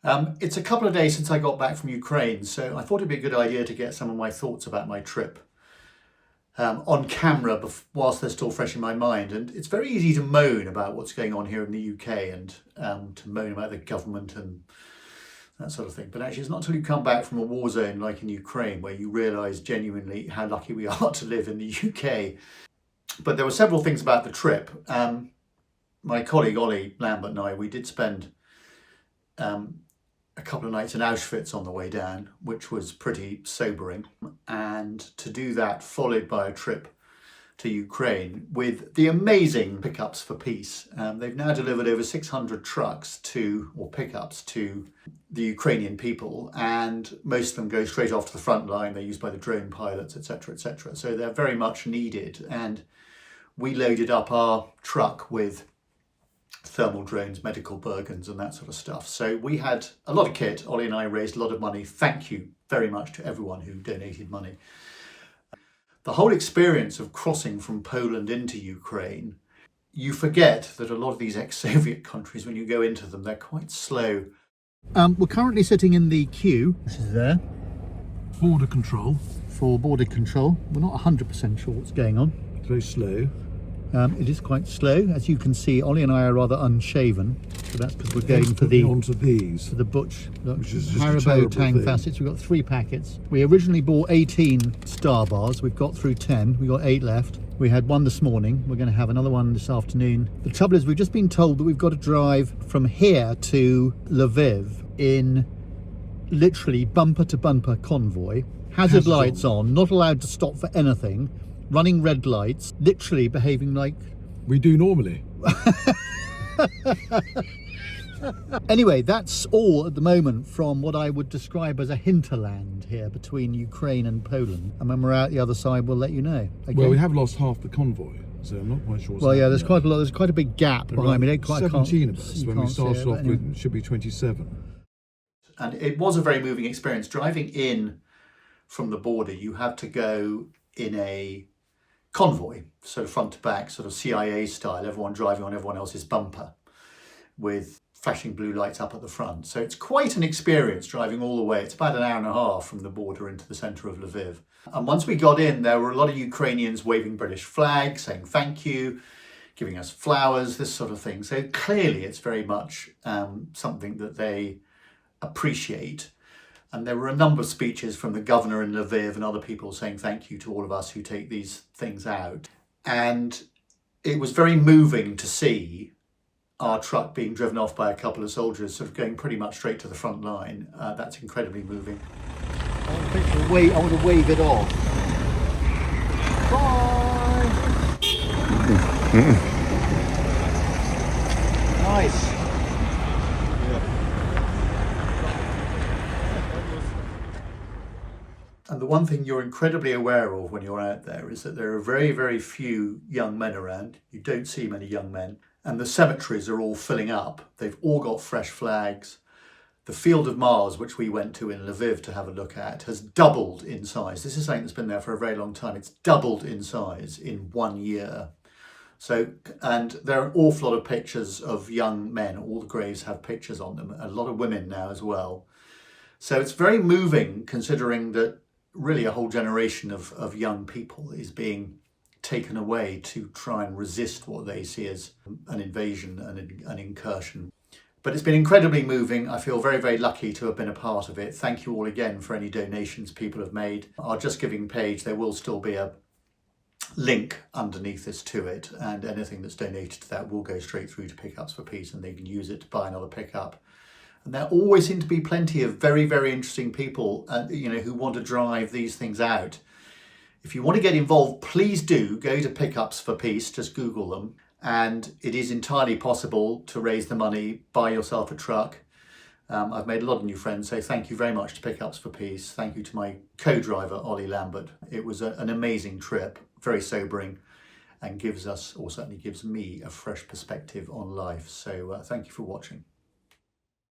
It's a couple of days since I got back from Ukraine, so I thought it'd be a good idea to get some of my thoughts about my trip on camera whilst they're still fresh in my mind. And it's very easy to moan about what's going on here in the UK and to moan about the government and that sort of thing. But actually, it's not until you come back from a war zone like in Ukraine where you realise genuinely how lucky we are to live in the UK. But there were several things about the trip. My colleague Ollie Lambert and I, we did spend a couple of nights in Auschwitz on the way down, which was pretty sobering. And to do that, followed by a trip to Ukraine with the amazing Pickups for Peace. They've now delivered over 600 trucks or pickups to the Ukrainian people, and most of them go straight off to the front line. They're used by the drone pilots, etc., etc. So they're very much needed. And we loaded up our truck with thermal drones, medical Bergens and that sort of stuff. So we had a lot of kit. Ollie and I raised a lot of money. Thank you very much to everyone who donated money. The whole experience of crossing from Poland into Ukraine, you forget that a lot of these ex-Soviet countries, when you go into them, they're quite slow. We're currently sitting in the queue. This is there. Border control. For border control. We're not 100% sure what's going on. It's very slow. It is quite slow. As you can see, Ollie and I are rather unshaven, so that's because we're going for the onto these. For the butch. Look, which is just Haribo Tang facets. We've got 3 packets. We originally bought 18 Star Bars. We've got through 10. We've got 8 left. We had one this morning. We're going to have another one this afternoon. The trouble is, we've just been told that we've got to drive from here to Lviv in literally bumper to bumper convoy. Hazard lights on, not allowed to stop for anything. Running red lights, literally behaving like we do normally. Anyway, that's all at the moment from what I would describe as a hinterland here between Ukraine and Poland. And when we're out the other side, we'll let you know. Okay? Well, we have lost half the convoy, so I'm not quite sure. Well, yeah, there's quite a lot. There's quite a big gap behind me. 17 of us when we started off with. It should be 27. And it was a very moving experience driving in from the border. You had to go in a convoy, sort of front to back, sort of CIA style, everyone driving on everyone else's bumper with flashing blue lights up at the front. So it's quite an experience driving all the way. It's about an hour and a half from the border into the centre of Lviv. And once we got in, there were a lot of Ukrainians waving British flags, saying thank you, giving us flowers, this sort of thing. So clearly it's very much something that they appreciate. And there were a number of speeches from the governor in Lviv and other people saying thank you to all of us who take these things out. And it was very moving to see our truck being driven off by a couple of soldiers, sort of going pretty much straight to the front line. That's incredibly moving. I want to wave it off. Bye! Nice. And the one thing you're incredibly aware of when you're out there is that there are very, very few young men around. You don't see many young men. And the cemeteries are all filling up. They've all got fresh flags. The Field of Mars, which we went to in Lviv to have a look at, has doubled in size. This is something that's been there for a very long time. It's doubled in size in 1 year. So, and there are an awful lot of pictures of young men. All the graves have pictures on them. A lot of women now as well. So it's very moving considering that really a whole generation of young people is being taken away to try and resist what they see as an invasion and an incursion. But it's been incredibly moving. I feel very, very lucky to have been a part of it. Thank you all again for any donations people have made. Our Just Giving page, there will still be a link underneath this to it, and anything that's donated to that will go straight through to Pickups for Peace, and they can use it to buy another pickup. And there always seem to be plenty of very, very interesting people, who want to drive these things out. If you want to get involved, please do go to Pickups for Peace. Just Google them. And it is entirely possible to raise the money, buy yourself a truck. I've made a lot of new friends, so thank you very much to Pickups for Peace. Thank you to my co-driver, Ollie Lambert. It was an amazing trip, very sobering, and gives us, or certainly gives me, a fresh perspective on life. So thank you for watching.